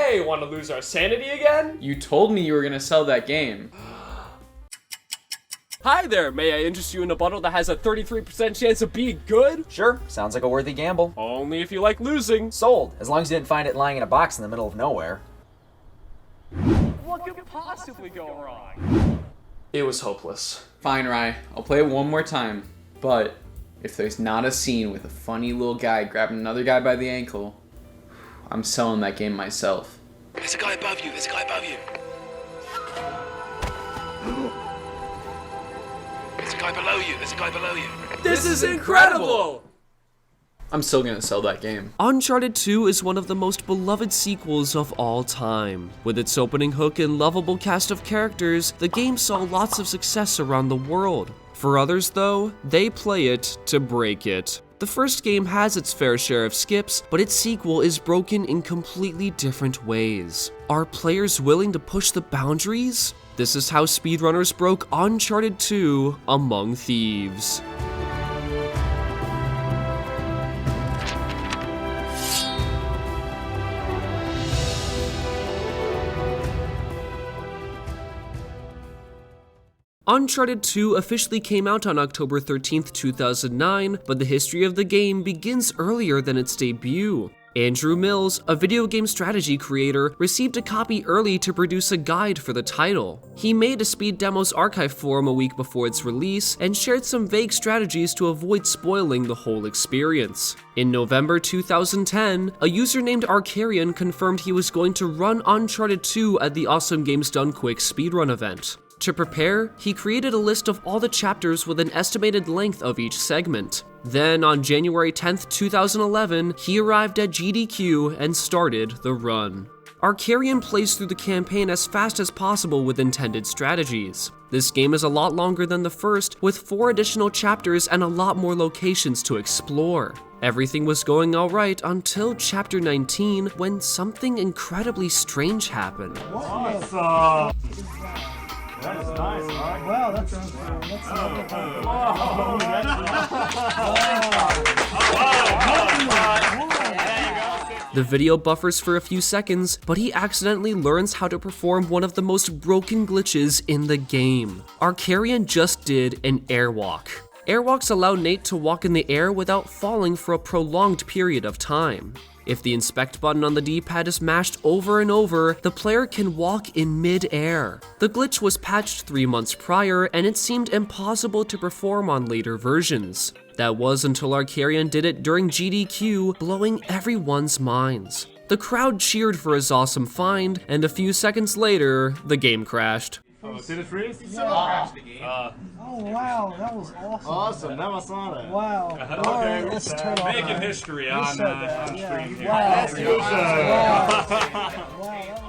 Hey, want to lose our sanity again? You told me you were gonna sell that game. Hi there, may I interest you in a bundle that has a 33% chance of being good? Sure, sounds like a worthy gamble. Only if you like losing. Sold, as long as you didn't find it lying in a box in the middle of nowhere. What could possibly go wrong? It was hopeless. Fine, Rye. I'll play it one more time. But if there's not a scene with a funny little guy grabbing another guy by the ankle, I'm selling that game myself. There's a guy above you, there's a guy above you. There's a guy below you, there's a guy below you. This is incredible! I'm still gonna sell that game. Uncharted 2 is one of the most beloved sequels of all time. With its opening hook and lovable cast of characters, the game saw lots of success around the world. For others though, they play it to break it. The first game has its fair share of skips, but its sequel is broken in completely different ways. Are players willing to push the boundaries? This is how speedrunners broke Uncharted 2 Among Thieves. Uncharted 2 officially came out on October 13th, 2009, but the history of the game begins earlier than its debut. Andrew Mills, a video game strategy creator, received a copy early to produce a guide for the title. He made a Speed Demos archive forum a week before its release and shared some vague strategies to avoid spoiling the whole experience. In November 2010, a user named Arcarian confirmed he was going to run Uncharted 2 at the Awesome Games Done Quick speedrun event. To prepare, he created a list of all the chapters with an estimated length of each segment. Then, on January 10th, 2011, he arrived at GDQ and started the run. Arcarian plays through the campaign as fast as possible with intended strategies. This game is a lot longer than the first, with 4 additional chapters and a lot more locations to explore. Everything was going alright until chapter 19, when something incredibly strange happened. Awesome! That is nice, right? Wow, that's The video buffers for a few seconds, but he accidentally learns how to perform one of the most broken glitches in the game. Arcarian just did an airwalk. Airwalks allow Nate to walk in the air without falling for a prolonged period of time. If the inspect button on the D-pad is mashed over and over, the player can walk in mid-air. The glitch was patched 3 months prior, and it seemed impossible to perform on later versions. That was until Arcarian did it during GDQ, blowing everyone's minds. The crowd cheered for his awesome find, and a few seconds later, the game crashed. Oh, did it freeze? Oh wow, that was awesome. Awesome, never saw that. Wow. Okay, let's turn off. making history on stream here. Wow.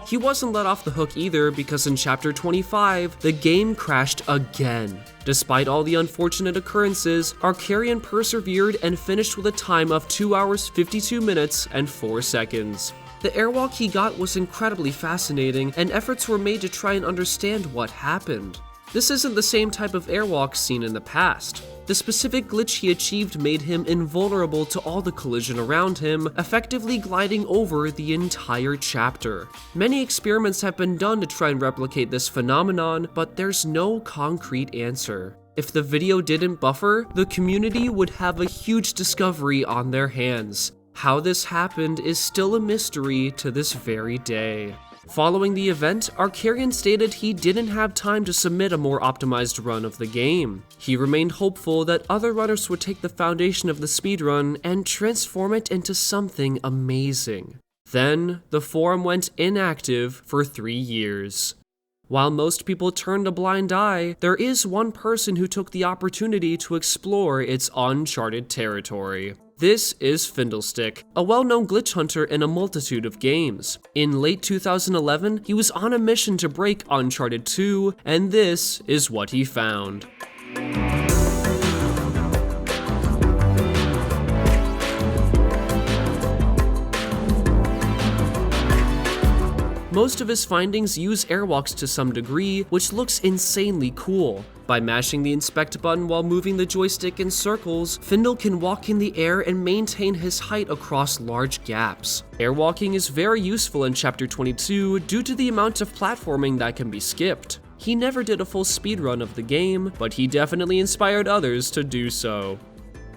He wasn't let off the hook either, because in chapter 25, the game crashed again. Despite all the unfortunate occurrences, Arcarian persevered and finished with a time of 2 hours, 52 minutes, and 4 seconds. The airwalk he got was incredibly fascinating, and efforts were made to try and understand what happened. This isn't the same type of airwalk seen in the past. The specific glitch he achieved made him invulnerable to all the collision around him, effectively gliding over the entire chapter. Many experiments have been done to try and replicate this phenomenon, but there's no concrete answer. If the video didn't buffer, the community would have a huge discovery on their hands. How this happened is still a mystery to this very day. Following the event, Arcarian stated he didn't have time to submit a more optimized run of the game. He remained hopeful that other runners would take the foundation of the speedrun and transform it into something amazing. Then, the forum went inactive for 3 years. While most people turned a blind eye, there is one person who took the opportunity to explore its uncharted territory. This is Findlestick, a well-known glitch hunter in a multitude of games. In late 2011, he was on a mission to break Uncharted 2, and this is what he found. Most of his findings use airwalks to some degree, which looks insanely cool. By mashing the inspect button while moving the joystick in circles, Findle can walk in the air and maintain his height across large gaps. Airwalking is very useful in Chapter 22 due to the amount of platforming that can be skipped. He never did a full speedrun of the game, but he definitely inspired others to do so.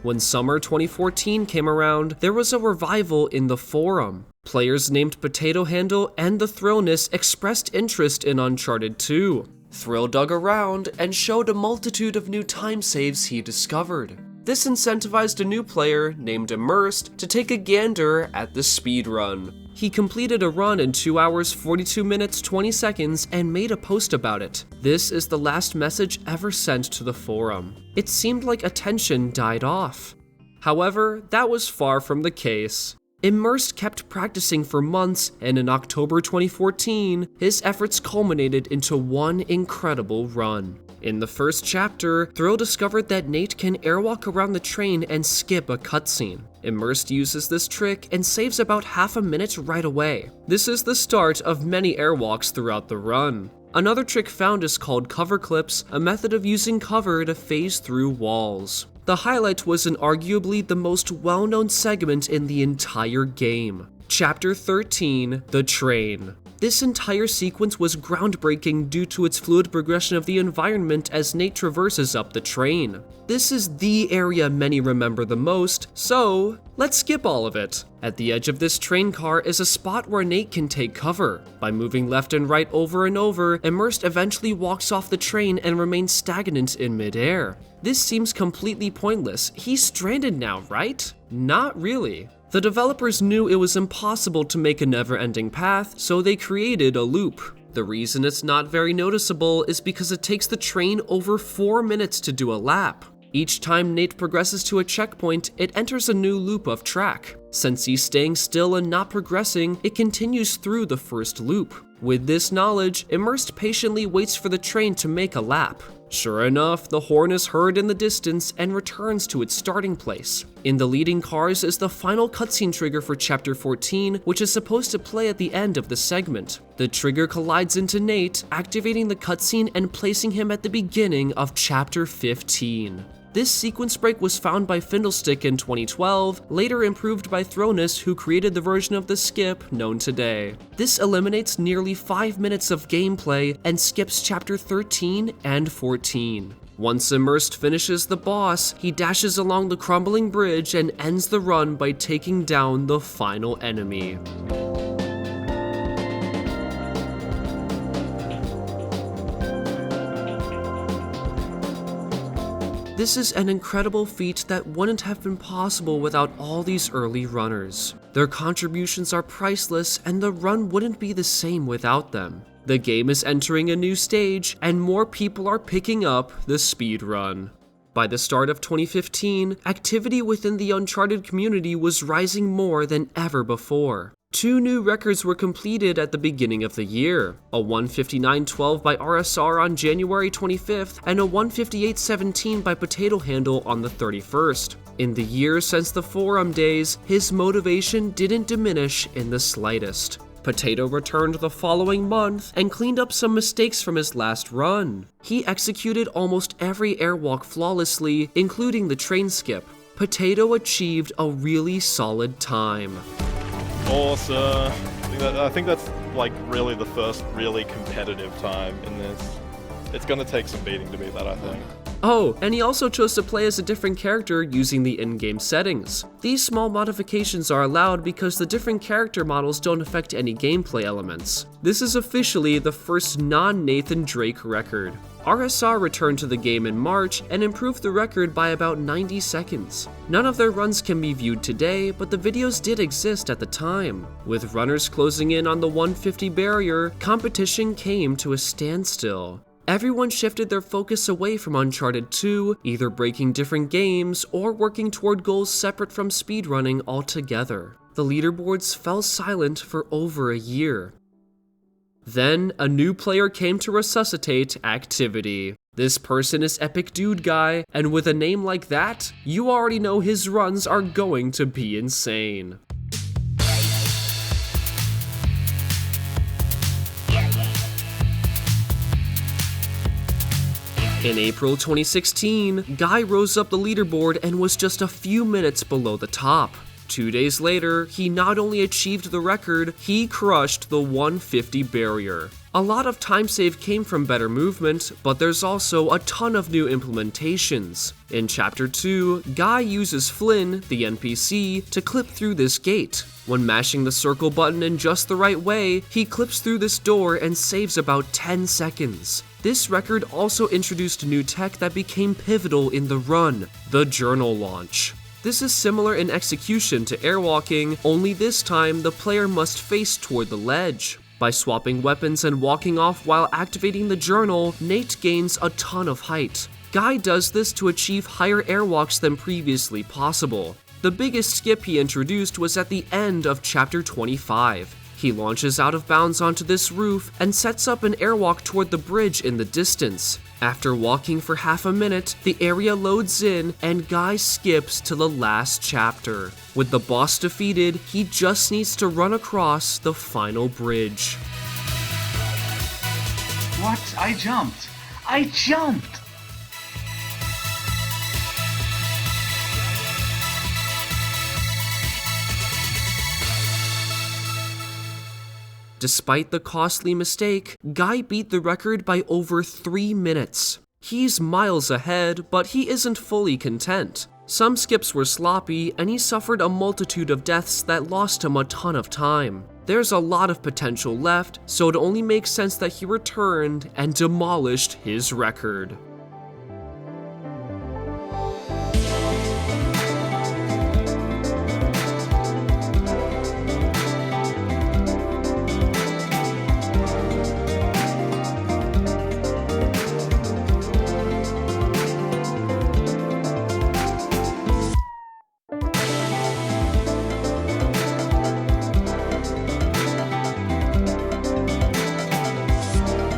When summer 2014 came around, there was a revival in the forum. Players named PotatoHandle and the Thrillness expressed interest in Uncharted 2. Thrill dug around and showed a multitude of new time saves he discovered. This incentivized a new player named Immersed to take a gander at the speedrun. He completed a run in 2 hours, 42 minutes, 20 seconds and made a post about it. This is the last message ever sent to the forum. It seemed like attention died off. However, that was far from the case. Immersed kept practicing for months, and in October 2014, his efforts culminated into one incredible run. In the first chapter, Thrill discovered that Nate can airwalk around the train and skip a cutscene. Immersed uses this trick and saves about half a minute right away. This is the start of many airwalks throughout the run. Another trick found is called cover clips, a method of using cover to phase through walls. The highlight was in arguably the most well-known segment in the entire game. Chapter 13, The Train. This entire sequence was groundbreaking due to its fluid progression of the environment as Nate traverses up the train. This is the area many remember the most, so let's skip all of it. At the edge of this train car is a spot where Nate can take cover. By moving left and right over and over, Immersed eventually walks off the train and remains stagnant in midair. This seems completely pointless. He's stranded now, right? Not really. The developers knew it was impossible to make a never-ending path, so they created a loop. The reason it's not very noticeable is because it takes the train over 4 minutes to do a lap. Each time Nate progresses to a checkpoint, it enters a new loop of track. Since he's staying still and not progressing, it continues through the first loop. With this knowledge, Immersed patiently waits for the train to make a lap. Sure enough, the horn is heard in the distance and returns to its starting place. In the leading cars is the final cutscene trigger for Chapter 14, which is supposed to play at the end of the segment. The trigger collides into Nate, activating the cutscene and placing him at the beginning of Chapter 15. This sequence break was found by Findlestick in 2012, later improved by Thrillness, who created the version of the skip known today. This eliminates nearly 5 minutes of gameplay and skips Chapter 13 and 14. Once Immersed finishes the boss, he dashes along the crumbling bridge and ends the run by taking down the final enemy. This is an incredible feat that wouldn't have been possible without all these early runners. Their contributions are priceless, and the run wouldn't be the same without them. The game is entering a new stage, and more people are picking up the speedrun. By the start of 2015, activity within the Uncharted community was rising more than ever before. 2 new records were completed at the beginning of the year, a 1:59:12 by RSR on January 25th and a 1:58:17 by PotatoHandle on the 31st. In the years since the forum days, his motivation didn't diminish in the slightest. Potato returned the following month and cleaned up some mistakes from his last run. He executed almost every airwalk flawlessly, including the train skip. Potato achieved a really solid time. Awesome. I think that's like really the first really competitive time in this. It's gonna take some beating to beat that, I think. Oh, and he also chose to play as a different character using the in-game settings. These small modifications are allowed because the different character models don't affect any gameplay elements. This is officially the first non-Nathan Drake record. RSR returned to the game in March and improved the record by about 90 seconds. None of their runs can be viewed today, but the videos did exist at the time. With runners closing in on the 150 barrier, competition came to a standstill. Everyone shifted their focus away from Uncharted 2, either breaking different games or working toward goals separate from speedrunning altogether. The leaderboards fell silent for over a year. Then, a new player came to resuscitate activity. This person is Epic Dude Guy, and with a name like that, you already know his runs are going to be insane. In April 2016, Guy rose up the leaderboard and was just a few minutes below the top. 2 days later, he not only achieved the record, he crushed the 150 barrier. A lot of time save came from better movement, but there's also a ton of new implementations. In Chapter 2, Guy uses Flynn, the NPC, to clip through this gate. When mashing the circle button in just the right way, he clips through this door and saves about 10 seconds. This record also introduced new tech that became pivotal in the run, the journal launch. This is similar in execution to airwalking, only this time the player must face toward the ledge. By swapping weapons and walking off while activating the journal, Nate gains a ton of height. Guy does this to achieve higher airwalks than previously possible. The biggest skip he introduced was at the end of Chapter 25. He launches out of bounds onto this roof and sets up an airwalk toward the bridge in the distance. After walking for half a minute, the area loads in and Guy skips to the last chapter. With the boss defeated, he just needs to run across the final bridge. What? I jumped! I jumped! Despite the costly mistake, Guy beat the record by over 3 minutes. He's miles ahead, but he isn't fully content. Some skips were sloppy, and he suffered a multitude of deaths that lost him a ton of time. There's a lot of potential left, so it only makes sense that he returned and demolished his record.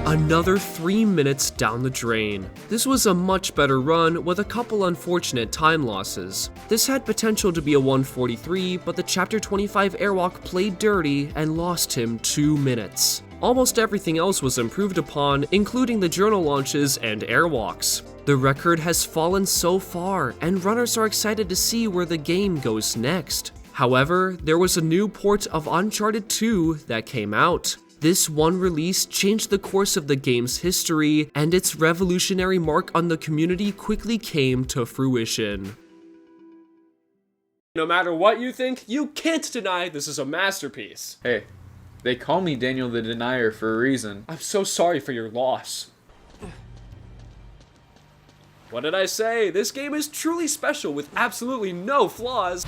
Another 3 minutes down the drain. This was a much better run with a couple unfortunate time losses. This had potential to be a 143, but the Chapter 25 airwalk played dirty and lost him 2 minutes. Almost everything else was improved upon, including the journal launches and airwalks. The record has fallen so far, and runners are excited to see where the game goes next. However, there was a new port of Uncharted 2 that came out. This one release changed the course of the game's history, and its revolutionary mark on the community quickly came to fruition. No matter what you think, you can't deny this is a masterpiece. Hey, they call me Daniel the Denier for a reason. I'm so sorry for your loss. What did I say? This game is truly special with absolutely no flaws.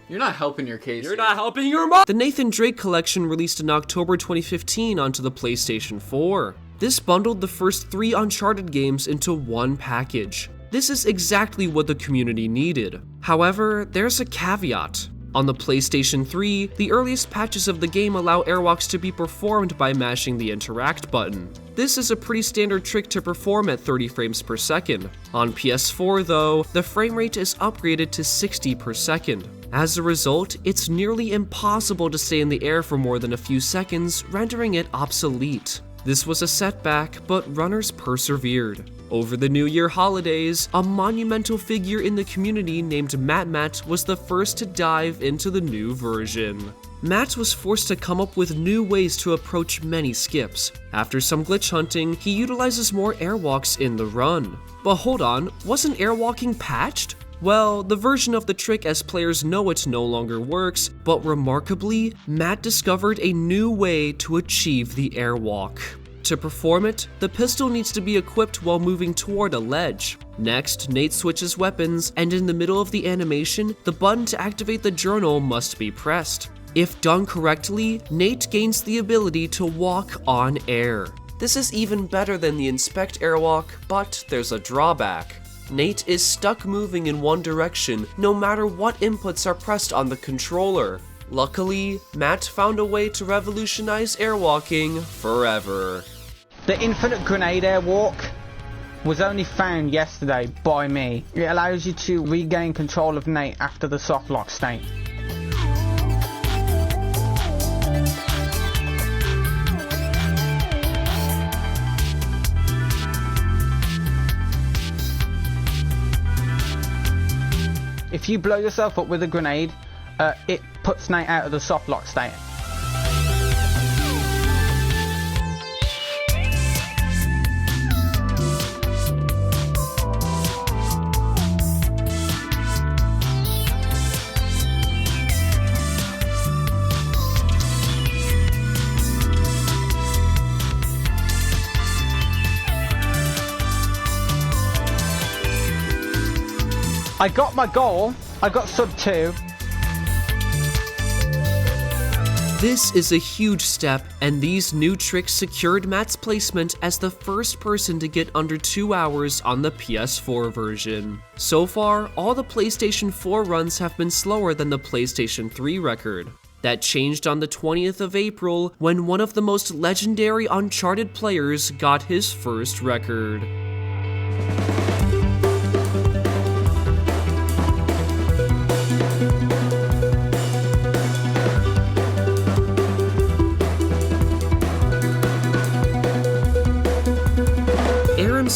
You're not helping your case. You're not helping your mom. The Nathan Drake collection released in October 2015 onto the PlayStation 4. This bundled the first 3 Uncharted games into one package. This is exactly what the community needed. However, there's a caveat. On the PlayStation 3, the earliest patches of the game allow airwalks to be performed by mashing the interact button. This is a pretty standard trick to perform at 30 frames per second. On PS4 though, the frame rate is upgraded to 60 per second. As a result, it's nearly impossible to stay in the air for more than a few seconds, rendering it obsolete. This was a setback, but runners persevered. Over the New Year holidays, a monumental figure in the community named MattMatt was the first to dive into the new version. Matt was forced to come up with new ways to approach many skips. After some glitch hunting, he utilizes more airwalks in the run. But hold on, wasn't airwalking patched? Well, the version of the trick as players know it no longer works, but remarkably, Matt discovered a new way to achieve the airwalk. To perform it, the pistol needs to be equipped while moving toward a ledge. Next, Nate switches weapons, and in the middle of the animation, the button to activate the journal must be pressed. If done correctly, Nate gains the ability to walk on air. This is even better than the inspect airwalk, but there's a drawback. Nate is stuck moving in one direction no matter what inputs are pressed on the controller. Luckily, Matt found a way to revolutionize airwalking forever. The infinite grenade airwalk was only found yesterday by me. It allows you to regain control of Nate after the softlock state. If you blow yourself up with a grenade, it puts Nate out of the soft lock state. I got my goal. I got sub 2. This is a huge step, and these new tricks secured Matt's placement as the first person to get under 2 hours on the PS4 version. So far, all the PlayStation 4 runs have been slower than the PlayStation 3 record. That changed on the 20th of April when one of the most legendary Uncharted players got his first record.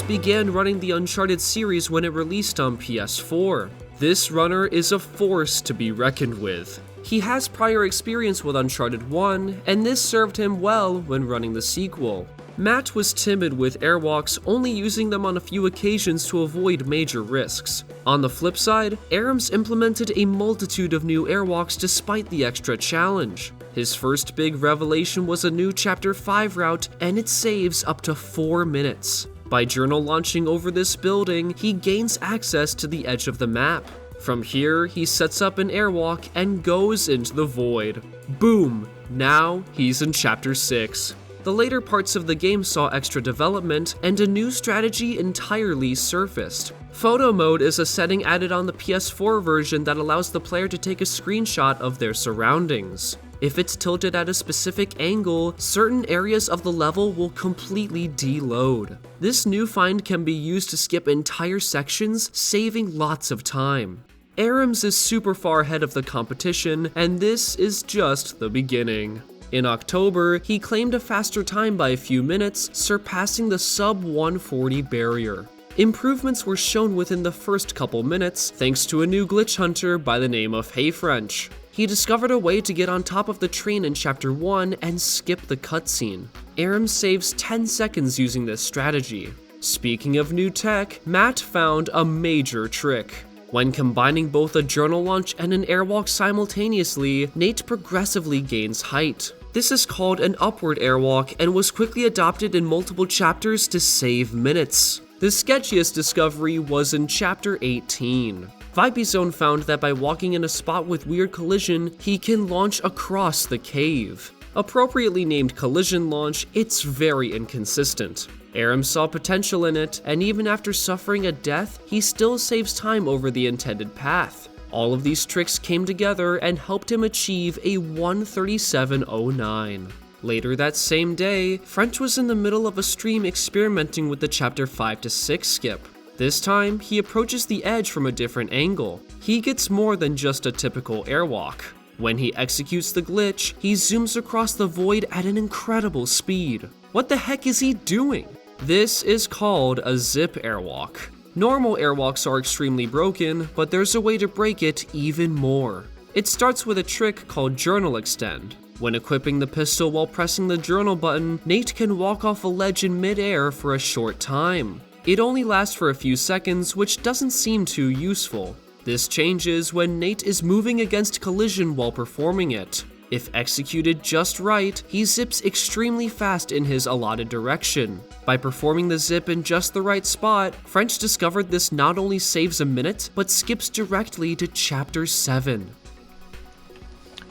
Began running the Uncharted series when it released on PS4. This runner is a force to be reckoned with. He has prior experience with Uncharted 1, and this served him well when running the sequel. Matt was timid with airwalks, only using them on a few occasions to avoid major risks. On the flip side, Tremsz implemented a multitude of new airwalks despite the extra challenge. His first big revelation was a new Chapter 5 route, and it saves up to 4 minutes. By journal launching over this building, he gains access to the edge of the map. From here, he sets up an airwalk and goes into the void. Boom! Now he's in Chapter 6. The later parts of the game saw extra development, and a new strategy entirely surfaced. Photo mode is a setting added on the PS4 version that allows the player to take a screenshot of their surroundings. If it's tilted at a specific angle, certain areas of the level will completely deload. This new find can be used to skip entire sections, saving lots of time. Tremsz is super far ahead of the competition, and this is just the beginning. In October, he claimed a faster time by a few minutes, surpassing the sub 140 barrier. Improvements were shown within the first couple minutes, thanks to a new glitch hunter by the name of HeyFrench. He discovered a way to get on top of the train in Chapter 1 and skip the cutscene. Tremsz saves 10 seconds using this strategy. Speaking of new tech, Matt found a major trick. When combining both a journal launch and an airwalk simultaneously, Nate progressively gains height. This is called an upward airwalk and was quickly adopted in multiple chapters to save minutes. The sketchiest discovery was in Chapter 18. Vipezone found that by walking in a spot with weird collision, he can launch across the cave. Appropriately named collision launch, it's very inconsistent. Tremsz saw potential in it, and even after suffering a death, he still saves time over the intended path. All of these tricks came together and helped him achieve a 1:37:09. Later that same day, French was in the middle of a stream experimenting with the Chapter 5 to 6 skip. This time, he approaches the edge from a different angle. He gets more than just a typical airwalk. When he executes the glitch, he zooms across the void at an incredible speed. What the heck is he doing? This is called a zip airwalk. Normal airwalks are extremely broken, but there's a way to break it even more. It starts with a trick called Journal Extend. When equipping the pistol while pressing the journal button, Nate can walk off a ledge in mid-air for a short time. It only lasts for a few seconds, which doesn't seem too useful. This changes when Nate is moving against collision while performing it. If executed just right, he zips extremely fast in his allotted direction. By performing the zip in just the right spot, French discovered this not only saves a minute, but skips directly to Chapter 7.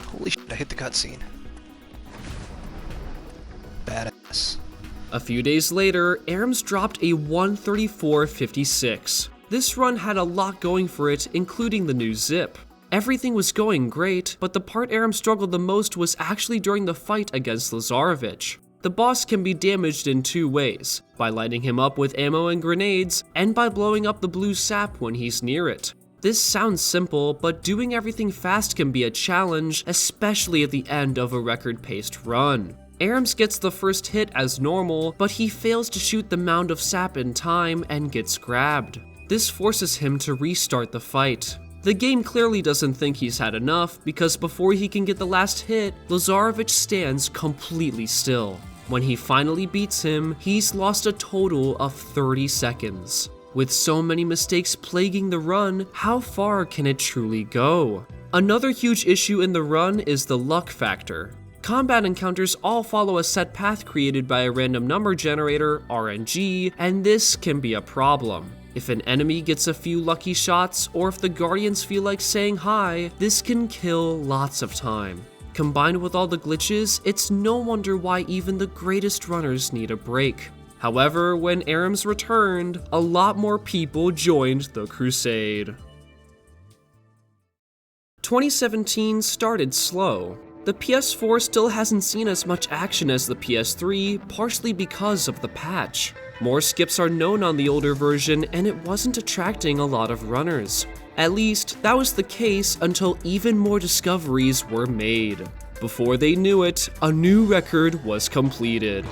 Holy shit, I hit the cutscene. Badass. A few days later, Tremsz dropped a 1:34:56. This run had a lot going for it, including the new zip. Everything was going great, but the part Tremsz struggled the most was actually during the fight against Lazarevich. The boss can be damaged in two ways, by lighting him up with ammo and grenades, and by blowing up the blue sap when he's near it. This sounds simple, but doing everything fast can be a challenge, especially at the end of a record-paced run. Tremsz gets the first hit as normal, but he fails to shoot the mound of sap in time and gets grabbed. This forces him to restart the fight. The game clearly doesn't think he's had enough, because before he can get the last hit, Lazarevich stands completely still. When he finally beats him, he's lost a total of 30 seconds. With so many mistakes plaguing the run, how far can it truly go? Another huge issue in the run is the luck factor. Combat encounters all follow a set path created by a random number generator, RNG, and this can be a problem. If an enemy gets a few lucky shots, or if the Guardians feel like saying hi, this can kill lots of time. Combined with all the glitches, it's no wonder why even the greatest runners need a break. However, when Aram's returned, a lot more people joined the crusade. 2017 started slow. The PS4 still hasn't seen as much action as the PS3, partially because of the patch. More skips are known on the older version, and it wasn't attracting a lot of runners. At least, that was the case until even more discoveries were made. Before they knew it, a new record was completed.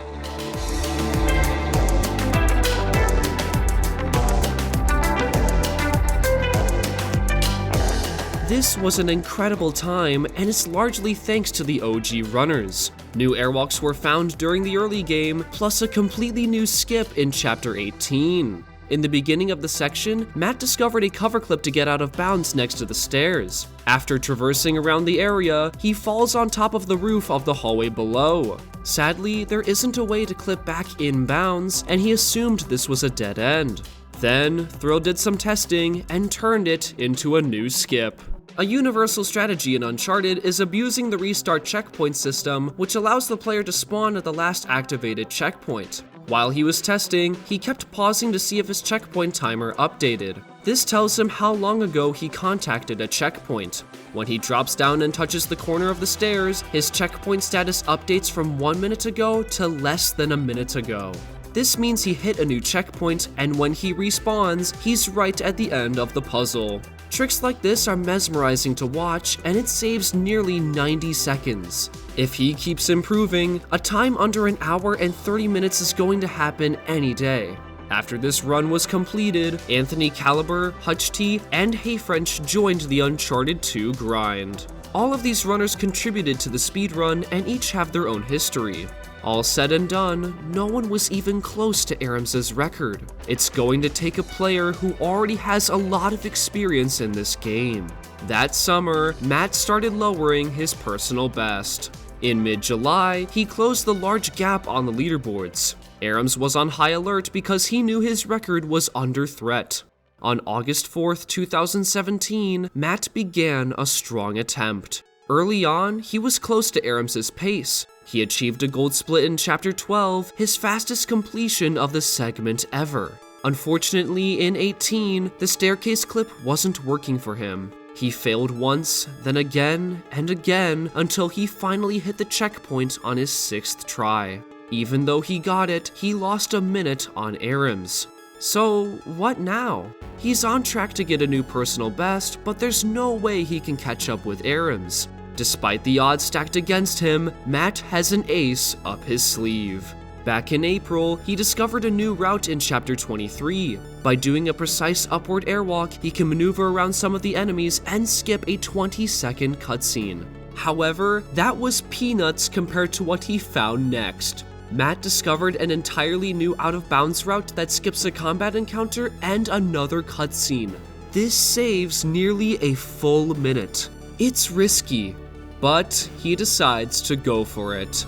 This was an incredible time, and it's largely thanks to the OG runners. New airwalks were found during the early game, plus a completely new skip in Chapter 18. In the beginning of the section, Matt discovered a cover clip to get out of bounds next to the stairs. After traversing around the area, he falls on top of the roof of the hallway below. Sadly, there isn't a way to clip back in bounds, and he assumed this was a dead end. Then, Thrill did some testing and turned it into a new skip. A universal strategy in Uncharted is abusing the restart checkpoint system, which allows the player to spawn at the last activated checkpoint. While he was testing, he kept pausing to see if his checkpoint timer updated. This tells him how long ago he contacted a checkpoint. When he drops down and touches the corner of the stairs, his checkpoint status updates from 1 minute ago to less than a minute ago. This means he hit a new checkpoint, and when he respawns, he's right at the end of the puzzle. Tricks like this are mesmerizing to watch, and it saves nearly 90 seconds. If he keeps improving, a time under an hour and 30 minutes is going to happen any day. After this run was completed, Anthony Caliber, Hutch T, and HeyFrench joined the Uncharted 2 grind. All of these runners contributed to the speedrun and each have their own history. All said and done, no one was even close to Aram's record. It's going to take a player who already has a lot of experience in this game. That summer, Matt started lowering his personal best. In mid-July, he closed the large gap on the leaderboards. Aram's was on high alert because he knew his record was under threat. On August 4th, 2017, Matt began a strong attempt. Early on, he was close to Aram's pace. He achieved a gold split in Chapter 12, his fastest completion of the segment ever. Unfortunately, in 18, the staircase clip wasn't working for him. He failed once, then again, and again, until he finally hit the checkpoint on his 6th try. Even though he got it, he lost a minute on Aram's. So, what now? He's on track to get a new personal best, but there's no way he can catch up with Aram's. Despite the odds stacked against him, Matt has an ace up his sleeve. Back in April, he discovered a new route in Chapter 23. By doing a precise upward airwalk, he can maneuver around some of the enemies and skip a 20-second cutscene. However, that was peanuts compared to what he found next. Matt discovered an entirely new out-of-bounds route that skips a combat encounter and another cutscene. This saves nearly a full minute. It's risky, but he decides to go for it.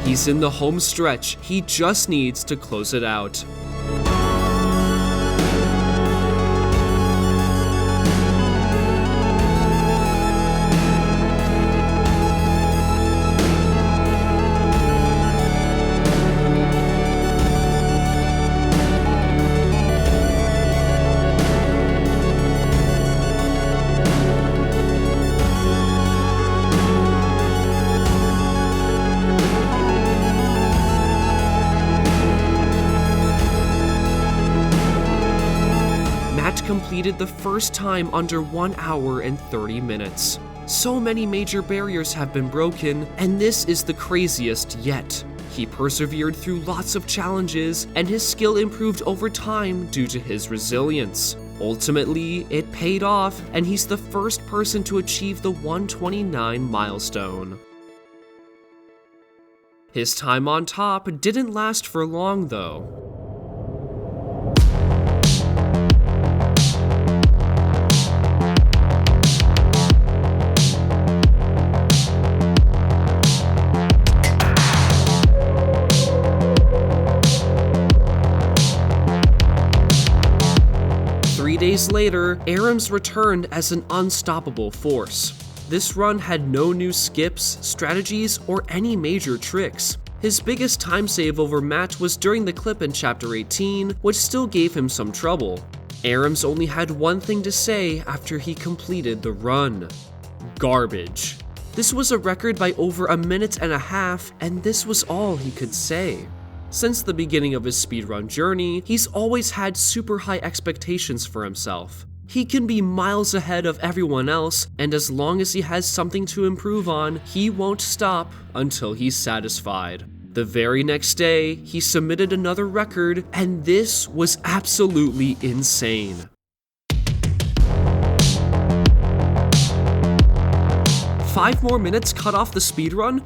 He's in the home stretch, he just needs to close it out. completed the first time under 1 hour and 30 minutes. So many major barriers have been broken, and this is the craziest yet. He persevered through lots of challenges, and his skill improved over time due to his resilience. Ultimately, it paid off, and he's the first person to achieve the 129 milestone. His time on top didn't last for long, though. Days later, Aram's returned as an unstoppable force. This run had no new skips, strategies, or any major tricks. His biggest time save over Matt was during the clip in Chapter 18, which still gave him some trouble. Aram's only had one thing to say after he completed the run: garbage. This was a record by over a minute and a half, and this was all he could say. Since the beginning of his speedrun journey, he's always had super high expectations for himself. He can be miles ahead of everyone else, and as long as he has something to improve on, he won't stop until he's satisfied. The very next day, he submitted another record, and this was absolutely insane. Five more minutes cut off the speedrun?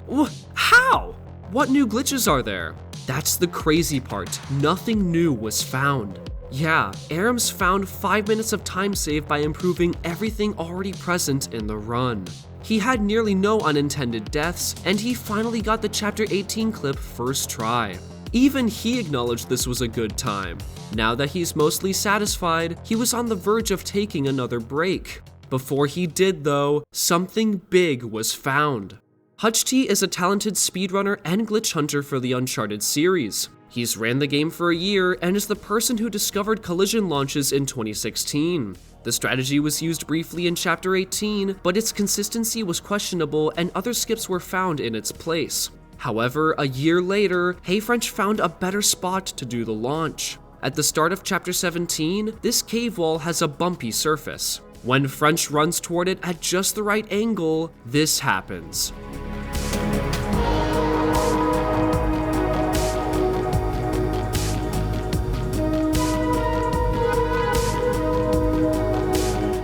How? What new glitches are there? That's the crazy part. Nothing new was found. Yeah, Aram's found 5 minutes of time save by improving everything already present in the run. He had nearly no unintended deaths, and he finally got the Chapter 18 clip first try. Even he acknowledged this was a good time. Now that he's mostly satisfied, he was on the verge of taking another break. Before he did though, something big was found. HutchT is a talented speedrunner and glitch hunter for the Uncharted series. He's ran the game for a year and is the person who discovered collision launches in 2016. The strategy was used briefly in Chapter 18, but its consistency was questionable and other skips were found in its place. However, a year later, HeyFrench found a better spot to do the launch. At the start of Chapter 17, this cave wall has a bumpy surface. When French runs toward it at just the right angle, this happens.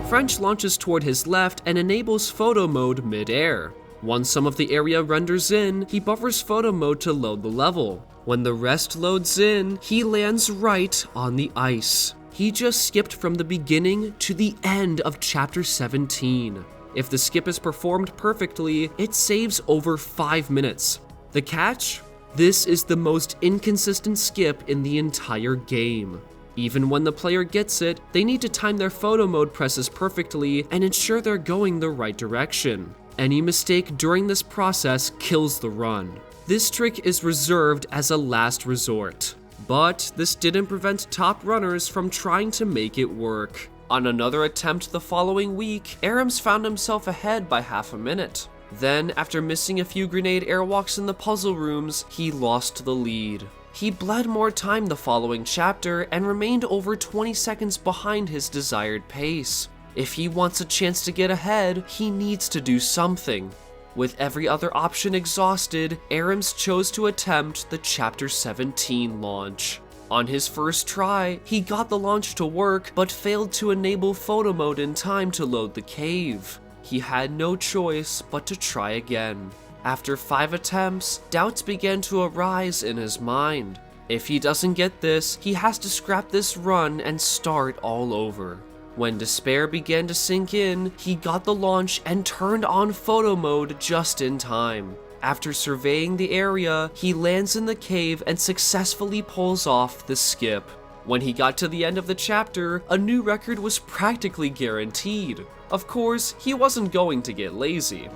French launches toward his left and enables photo mode mid-air. Once some of the area renders in, he buffers photo mode to load the level. When the rest loads in, he lands right on the ice. He just skipped from the beginning to the end of Chapter 17. If the skip is performed perfectly, it saves over 5 minutes. The catch? This is the most inconsistent skip in the entire game. Even when the player gets it, they need to time their photo mode presses perfectly and ensure they're going the right direction. Any mistake during this process kills the run. This trick is reserved as a last resort. But this didn't prevent top runners from trying to make it work. On another attempt the following week, Aram's found himself ahead by half a minute. Then, after missing a few grenade airwalks in the puzzle rooms, he lost the lead. He bled more time the following chapter and remained over 20 seconds behind his desired pace. If he wants a chance to get ahead, he needs to do something. With every other option exhausted, Aram's chose to attempt the Chapter 17 launch. On his first try, he got the launch to work, but failed to enable photo mode in time to load the cave. He had no choice but to try again. After 5 attempts, doubts began to arise in his mind. If he doesn't get this, he has to scrap this run and start all over. When despair began to sink in, he got the launch and turned on photo mode just in time. After surveying the area, he lands in the cave and successfully pulls off the skip. When he got to the end of the chapter, a new record was practically guaranteed. Of course, he wasn't going to get lazy.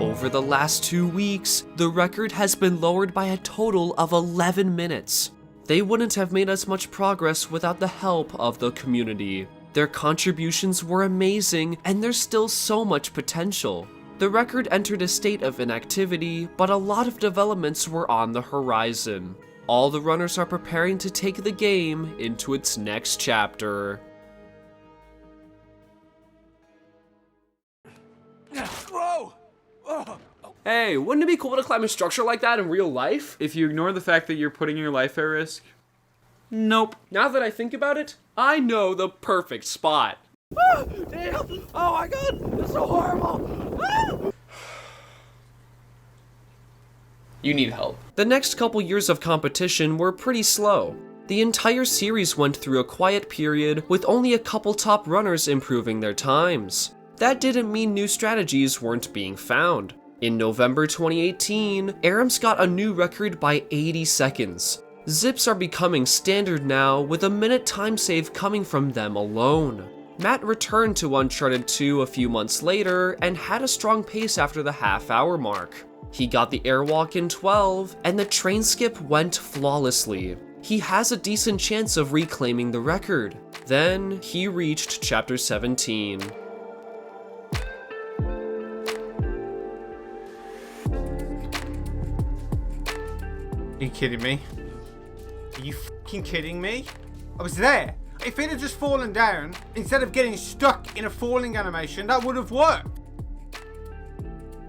Over the last 2 weeks, the record has been lowered by a total of 11 minutes. They wouldn't have made as much progress without the help of the community. Their contributions were amazing, and there's still so much potential. The record entered a state of inactivity, but a lot of developments were on the horizon. All the runners are preparing to take the game into its next chapter. Whoa! Hey, wouldn't it be cool to climb a structure like that in real life? If you ignore the fact that you're putting your life at risk, nope. Now that I think about it, I know the perfect spot. Damn! Oh my god! It's so horrible! You need help. The next couple years of competition were pretty slow. The entire series went through a quiet period with only a couple top runners improving their times. That didn't mean new strategies weren't being found. In November 2018, Aram's got a new record by 80 seconds. Zips are becoming standard now, with a minute time save coming from them alone. Matt returned to Uncharted 2 a few months later and had a strong pace after the half-hour mark. He got the airwalk in 12, and the train skip went flawlessly. He has a decent chance of reclaiming the record. Then he reached Chapter 17. Are you kidding me? Are you fucking kidding me? I was there. If it had just fallen down, instead of getting stuck in a falling animation, that would have worked.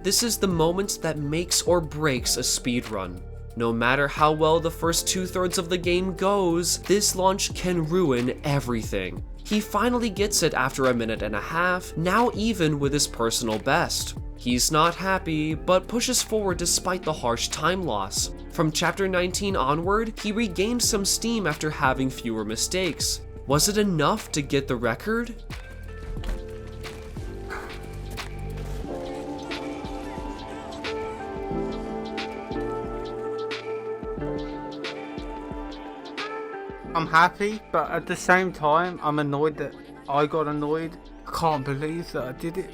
This is the moment that makes or breaks a speedrun. No matter how well the first 2/3 of the game goes, this launch can ruin everything. He finally gets it after a minute and a half, now even with his personal best. He's not happy, but pushes forward despite the harsh time loss. From Chapter 19 onward, he regained some steam after having fewer mistakes. Was it enough to get the record? I'm happy, but at the same time, I'm annoyed that I got annoyed. I can't believe that I did it.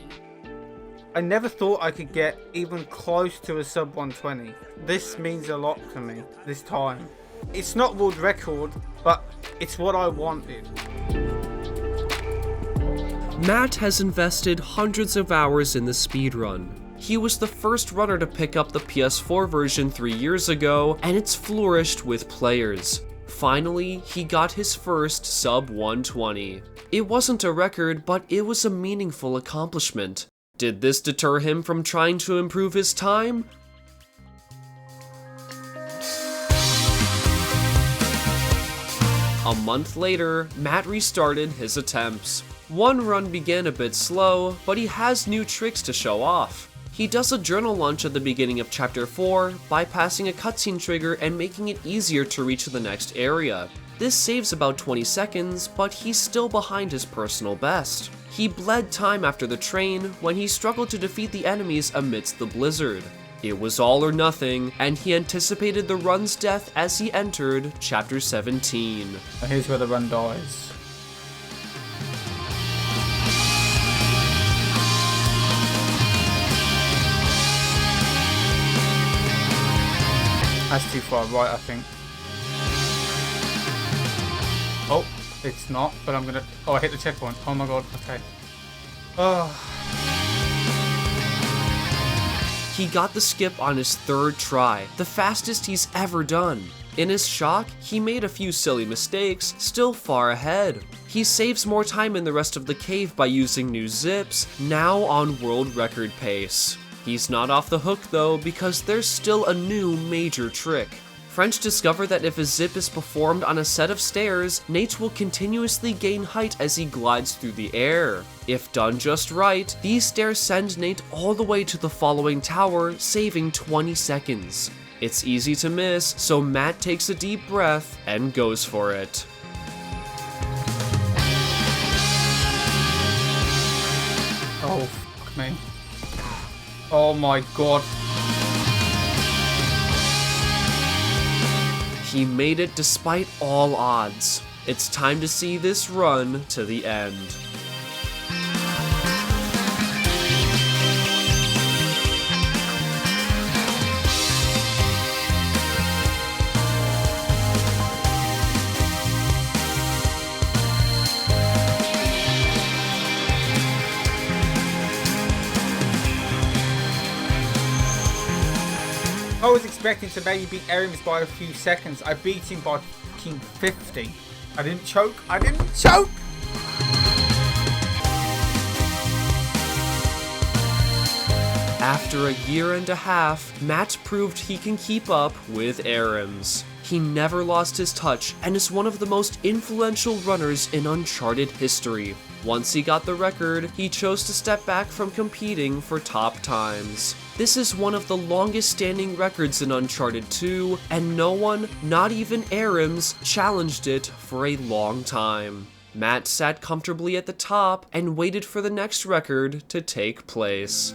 I never thought I could get even close to a sub 120. This means a lot to me, this time. It's not world record, but it's what I wanted. Matt has invested hundreds of hours in the speedrun. He was the first runner to pick up the PS4 version 3 years ago, and it's flourished with players. Finally, he got his first sub 120. It wasn't a record, but it was a meaningful accomplishment. Did this deter him from trying to improve his time? A month later, Matt restarted his attempts. One run began a bit slow, but he has new tricks to show off. He does a journal launch at the beginning of Chapter 4, bypassing a cutscene trigger and making it easier to reach the next area. This saves about 20 seconds, but he's still behind his personal best. He bled time after the train when he struggled to defeat the enemies amidst the blizzard. It was all or nothing, and he anticipated the run's death as he entered Chapter 17. Here's where the run dies. That's too far right, I think. Oh, it's not, but I'm gonna... Oh, I hit the checkpoint. Oh my god, okay. Oh. He got the skip on his third try, the fastest he's ever done. In his shock, he made a few silly mistakes, still far ahead. He saves more time in the rest of the cave by using new zips, now on world record pace. He's not off the hook though, because there's still a new major trick. French discovered that if a zip is performed on a set of stairs, Nate will continuously gain height as he glides through the air. If done just right, these stairs send Nate all the way to the following tower, saving 20 seconds. It's easy to miss, so Matt takes a deep breath and goes for it. Oh, fuck me. Oh my god. He made it despite all odds. It's time to see this run to the end. expecting to maybe beat Arims by a few seconds. I beat him by fucking 50. I didn't choke. I didn't choke! After a year and a half, Matt proved he can keep up with Arims. He never lost his touch and is one of the most influential runners in Uncharted history. Once he got the record, he chose to step back from competing for top times. This is one of the longest standing records in Uncharted 2, and no one, not even Arims, challenged it for a long time. Matt sat comfortably at the top and waited for the next record to take place.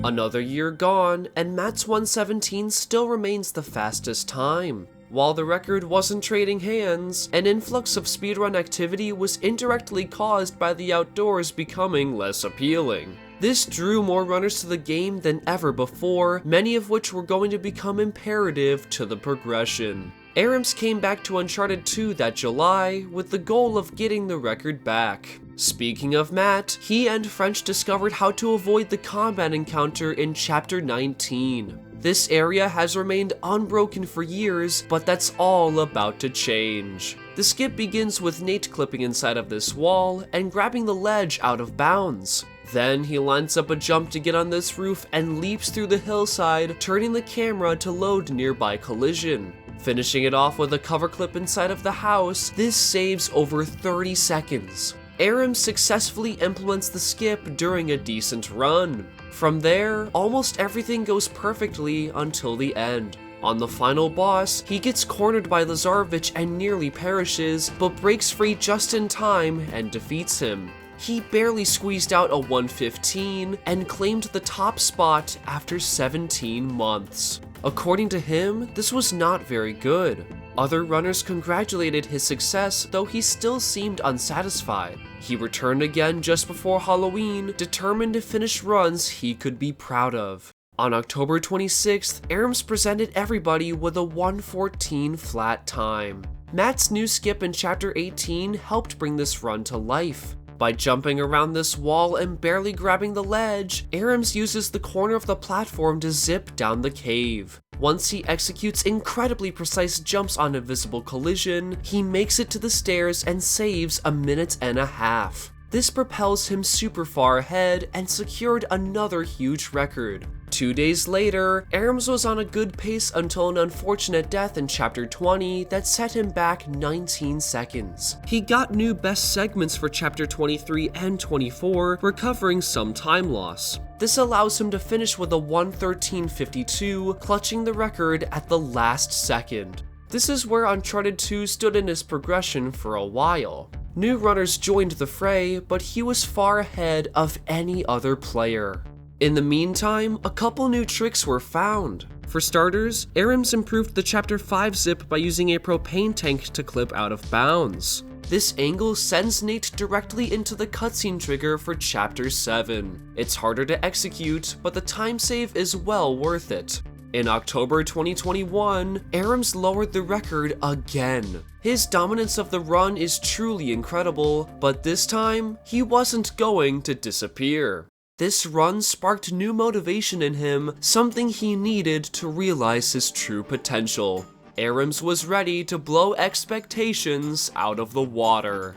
Another year gone, and Matt's 1:17 still remains the fastest time. While the record wasn't trading hands, an influx of speedrun activity was indirectly caused by the outdoors becoming less appealing. This drew more runners to the game than ever before, many of which were going to become imperative to the progression. Arims came back to Uncharted 2 that July with the goal of getting the record back. Speaking of Matt, he and French discovered how to avoid the combat encounter in Chapter 19. This area has remained unbroken for years, but that's all about to change. The skip begins with Nate clipping inside of this wall and grabbing the ledge out of bounds. Then he lines up a jump to get on this roof and leaps through the hillside, turning the camera to load nearby collision. Finishing it off with a cover clip inside of the house, this saves over 30 seconds. Arims successfully implements the skip during a decent run. From there, almost everything goes perfectly until the end. On the final boss, he gets cornered by Lazarevich and nearly perishes, but breaks free just in time and defeats him. He barely squeezed out a 1:15 and claimed the top spot after 17 months. According to him, this was not very good. Other runners congratulated his success, though he still seemed unsatisfied. He returned again just before Halloween, determined to finish runs he could be proud of. On October 26th, Arims presented everybody with a 1:14 flat time. Matt's new skip in Chapter 18 helped bring this run to life. By jumping around this wall and barely grabbing the ledge, Arims uses the corner of the platform to zip down the cave. Once he executes incredibly precise jumps on invisible collision, he makes it to the stairs and saves a minute and a half. This propels him super far ahead and secured another huge record. 2 days later, Arims was on a good pace until an unfortunate death in Chapter 20 that set him back 19 seconds. He got new best segments for Chapter 23 and 24, recovering some time loss. This allows him to finish with a 1:13.52, clutching the record at the last second. This is where Uncharted 2 stood in his progression for a while. New runners joined the fray, but he was far ahead of any other player. In the meantime, a couple new tricks were found. For starters, Arims improved the Chapter 5 zip by using a propane tank to clip out of bounds. This angle sends Nate directly into the cutscene trigger for Chapter 7. It's harder to execute, but the time save is well worth it. In October 2021, Arims lowered the record again. His dominance of the run is truly incredible, but this time, he wasn't going to disappear. This run sparked new motivation in him, something he needed to realize his true potential. Arims was ready to blow expectations out of the water.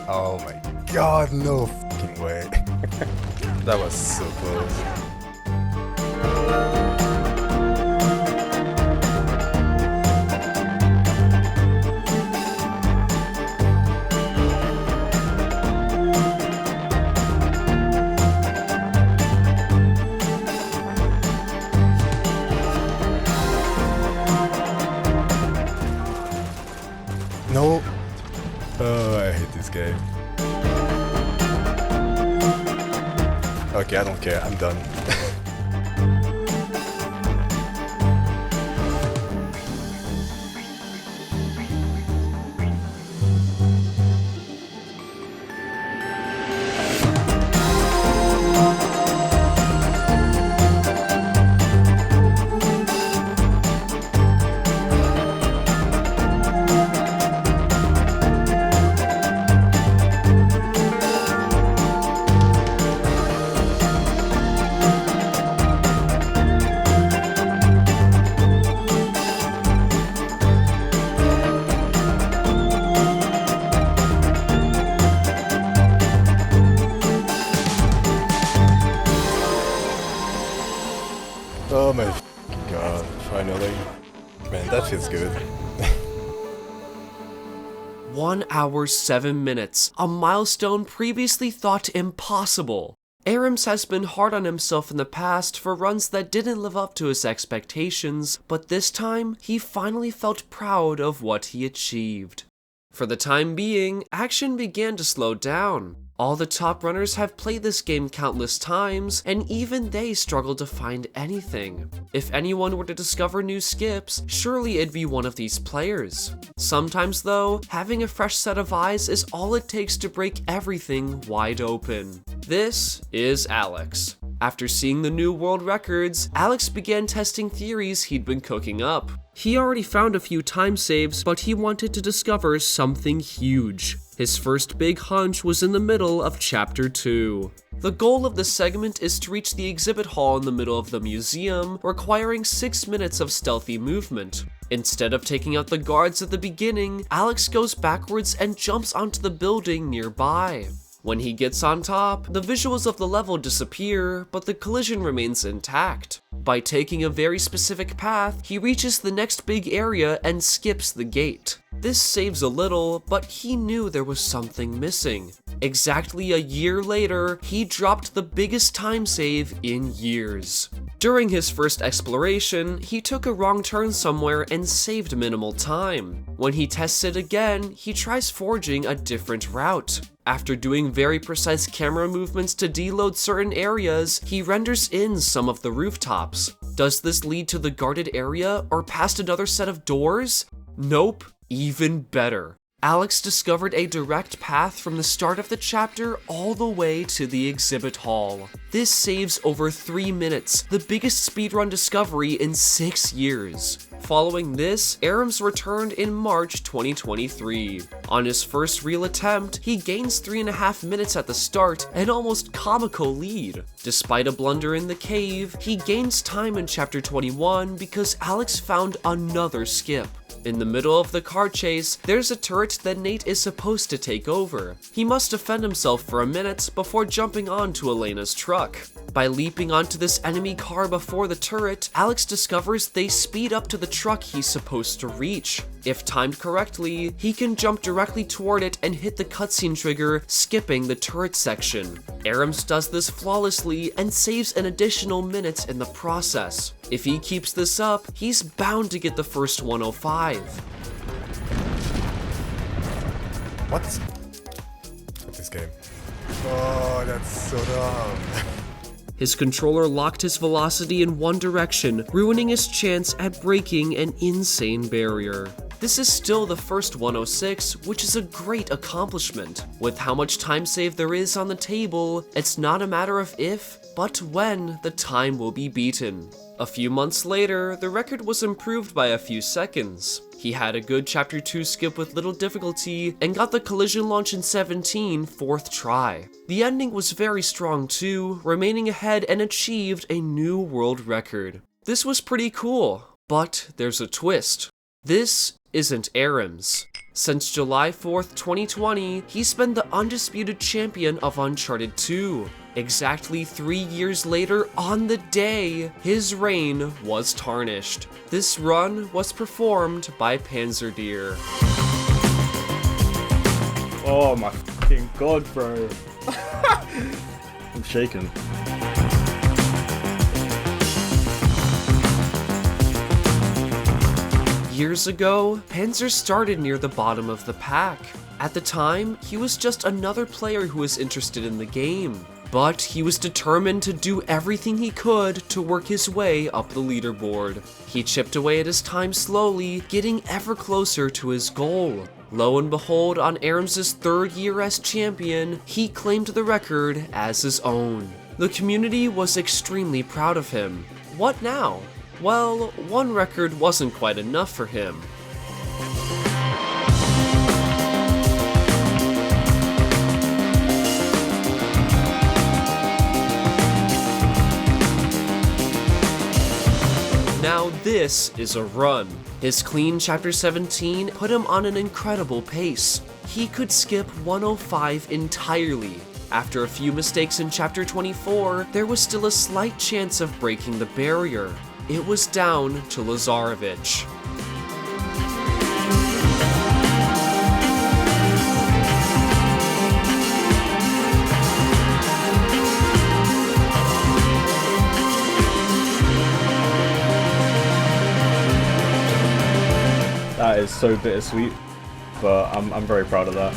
Oh my god, no fucking way. That was so close. No. Oh, I hate this game. Okay, I don't care. I'm done. 1 hour 7 minutes, a milestone previously thought impossible. Tremsz has been hard on himself in the past for runs that didn't live up to his expectations, but this time, he finally felt proud of what he achieved. For the time being, action began to slow down. All the top runners have played this game countless times, and even they struggle to find anything. If anyone were to discover new skips, surely it'd be one of these players. Sometimes though, having a fresh set of eyes is all it takes to break everything wide open. This is Alex. After seeing the new world records, Alex began testing theories he'd been cooking up. He already found a few time saves, but he wanted to discover something huge. His first big hunch was in the middle of Chapter 2. The goal of this segment is to reach the exhibit hall in the middle of the museum, requiring 6 minutes of stealthy movement. Instead of taking out the guards at the beginning, Alex goes backwards and jumps onto the building nearby. When he gets on top, the visuals of the level disappear, but the collision remains intact. By taking a very specific path, he reaches the next big area and skips the gate. This saves a little, but he knew there was something missing. Exactly a year later, he dropped the biggest time save in years. During his first exploration, he took a wrong turn somewhere and saved minimal time. When he tests it again, he tries forging a different route. After doing very precise camera movements to deload certain areas, he renders in some of the rooftops. Does this lead to the guarded area or past another set of doors? Nope, even better. Alex discovered a direct path from the start of the chapter all the way to the exhibit hall. This saves over 3 minutes, the biggest speedrun discovery in 6 years. Following this, Tremsz returned in March 2023. On his first real attempt, he gains 3.5 minutes at the start, an almost comical lead. Despite a blunder in the cave, he gains time in Chapter 21 because Alex found another skip. In the middle of the car chase, there's a turret that Nate is supposed to take over. He must defend himself for a minute before jumping onto Elena's truck. By leaping onto this enemy car before the turret, Alex discovers they speed up to the truck he's supposed to reach. If timed correctly, he can jump directly toward it and hit the cutscene trigger, skipping the turret section. Tremsz does this flawlessly and saves an additional minute in the process. If he keeps this up, he's bound to get the first 105. What's this game? Oh, that's so dumb. His controller locked his velocity in one direction, ruining his chance at breaking an insane barrier. This is still the first 106, which is a great accomplishment. With how much time save there is on the table, it's not a matter of if, but when the time will be beaten. A few months later, the record was improved by a few seconds. He had a good Chapter 2 skip with little difficulty and got the collision launch in 17 4th try. The ending was very strong too, remaining ahead and achieved a new world record. This was pretty cool, but there's a twist. This isn't Tremsz. Since July 4th, 2020, he's been the undisputed champion of Uncharted 2. Exactly 3 years later, on the day, his reign was tarnished. This run was performed by Panzerdeer. Oh my fucking god, bro. I'm shaking. Years ago, Panzer started near the bottom of the pack. At the time, he was just another player who was interested in the game. But he was determined to do everything he could to work his way up the leaderboard. He chipped away at his time slowly, getting ever closer to his goal. Lo and behold, on Tremsz's 3rd year as champion, he claimed the record as his own. The community was extremely proud of him. What now? Well, one record wasn't quite enough for him. Now this is a run. His clean Chapter 17 put him on an incredible pace. He could skip 105 entirely. After a few mistakes in Chapter 24, there was still a slight chance of breaking the barrier. It was down to Lazarevich. so bittersweet, but I'm very proud of that.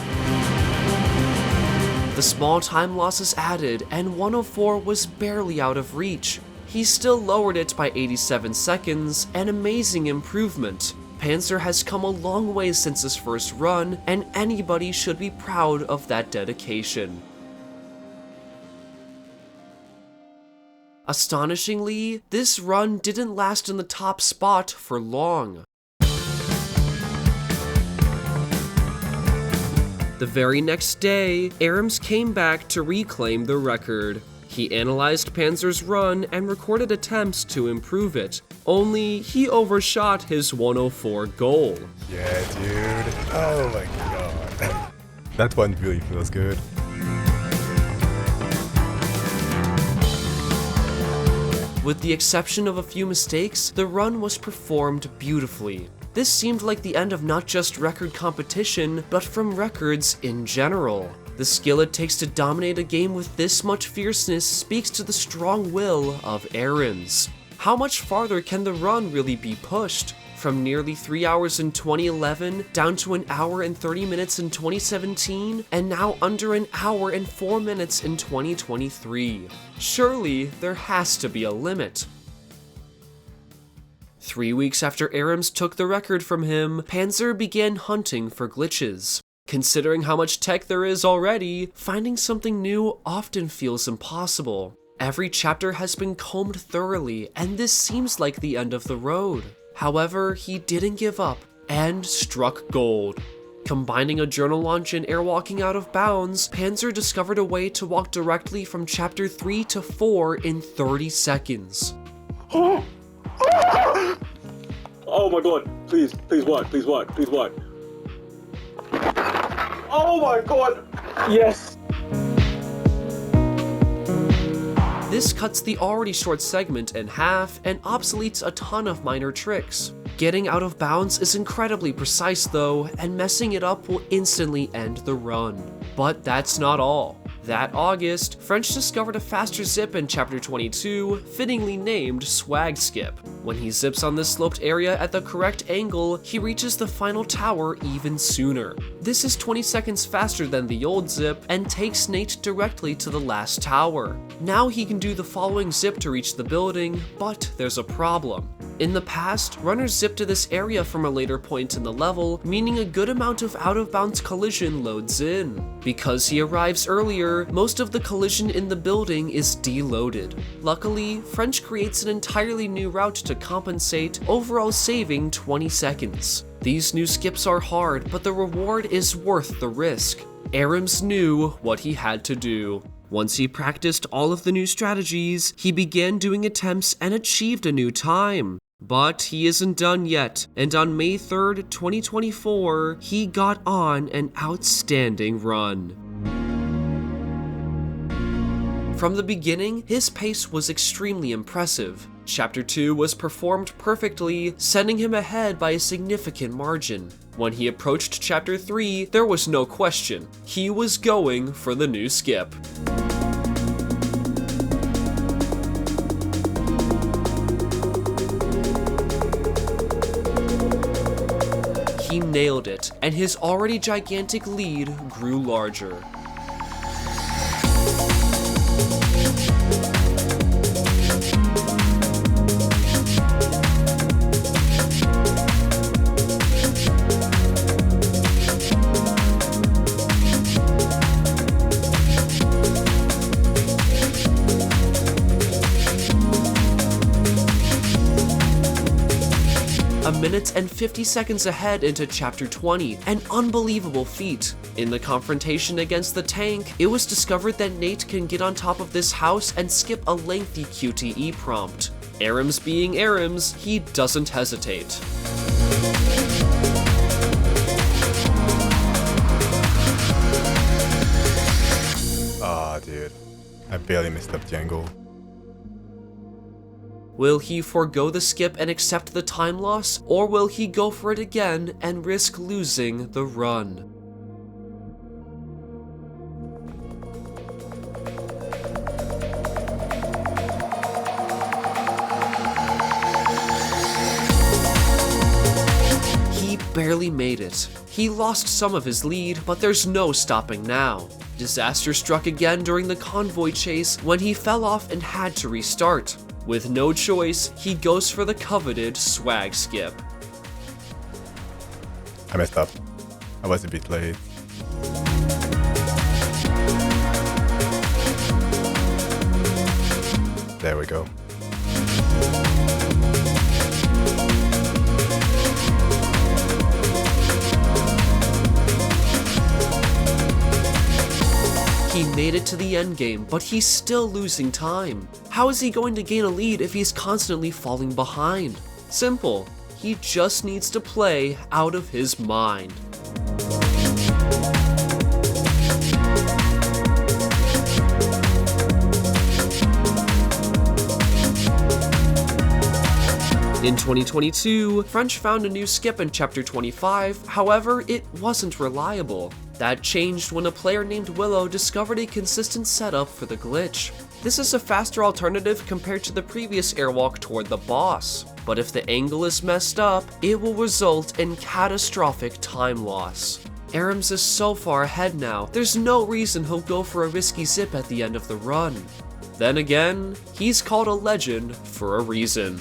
The small time losses added, and 104 was barely out of reach. He still lowered it by 87 seconds, an amazing improvement. Panzer has come a long way since his first run, and anybody should be proud of that dedication. Astonishingly, this run didn't last in the top spot for long. The very next day, Tremsz came back to reclaim the record. He analyzed Panzer's run and recorded attempts to improve it, only he overshot his 104 goal. Yeah, dude. Oh my god. That one really feels good. With the exception of a few mistakes, the run was performed beautifully. This seemed like the end of not just record competition, but from records in general. The skill it takes to dominate a game with this much fierceness speaks to the strong will of Tremsz. How much farther can the run really be pushed? From nearly 3 hours in 2011, down to an hour and 30 minutes in 2017, and now under an hour and 4 minutes in 2023. Surely, there has to be a limit. 3 weeks after Tremsz took the record from him, Panzer began hunting for glitches. Considering how much tech there is already, finding something new often feels impossible. Every chapter has been combed thoroughly, and this seems like the end of the road. However, he didn't give up, and struck gold. Combining a journal launch and airwalking out of bounds, Panzer discovered a way to walk directly from chapter 3 to 4 in 30 seconds. Oh my god, please what, please what, please what? Oh my god, yes! This cuts the already short segment in half and obsoletes a ton of minor tricks. Getting out of bounds is incredibly precise though, and messing it up will instantly end the run. But that's not all. That August, French discovered a faster zip in chapter 22, fittingly named Swag Skip. When he zips on this sloped area at the correct angle, he reaches the final tower even sooner. This is 20 seconds faster than the old zip, and takes Nate directly to the last tower. Now he can do the following zip to reach the building, but there's a problem. In the past, runners zip to this area from a later point in the level, meaning a good amount of out-of-bounds collision loads in. Because he arrives earlier, most of the collision in the building is deloaded. Luckily, French creates an entirely new route to compensate, overall saving 20 seconds. These new skips are hard, but the reward is worth the risk. Tremsz knew what he had to do. Once he practiced all of the new strategies, he began doing attempts and achieved a new time. But he isn't done yet, and on May 3rd, 2024, he got on an outstanding run. From the beginning, his pace was extremely impressive. Chapter 2 was performed perfectly, sending him ahead by a significant margin. When he approached Chapter 3, there was no question. He was going for the new skip. He nailed it, and his already gigantic lead grew larger. A minute and 50 seconds ahead into chapter 20, an unbelievable feat. In the confrontation against the tank, it was discovered that Nate can get on top of this house and skip a lengthy QTE prompt. Tremsz being Tremsz, he doesn't hesitate. Ah, dude. I barely missed up Django. Will he forego the skip and accept the time loss, or will he go for it again and risk losing the run? He barely made it. He lost some of his lead, but there's no stopping now. Disaster struck again during the convoy chase when he fell off and had to restart. With no choice, he goes for the coveted swag skip. I messed up. I was a bit late. There we go. He made it to the endgame, but he's still losing time. How is he going to gain a lead if he's constantly falling behind? Simple. He just needs to play out of his mind. In 2022, French found a new skip in Chapter 25, however, it wasn't reliable. That changed when a player named Willow discovered a consistent setup for the glitch. This is a faster alternative compared to the previous airwalk toward the boss, but if the angle is messed up, it will result in catastrophic time loss. Tremsz is so far ahead now, there's no reason he'll go for a risky zip at the end of the run. Then again, he's called a legend for a reason.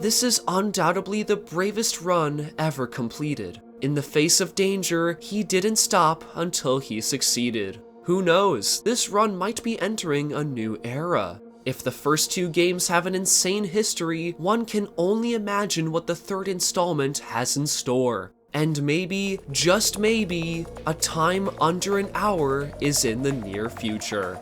This is undoubtedly the bravest run ever completed. In the face of danger, he didn't stop until he succeeded. Who knows, this run might be entering a new era. If the first two games have an insane history, one can only imagine what the third installment has in store. And maybe, just maybe, a time under an hour is in the near future.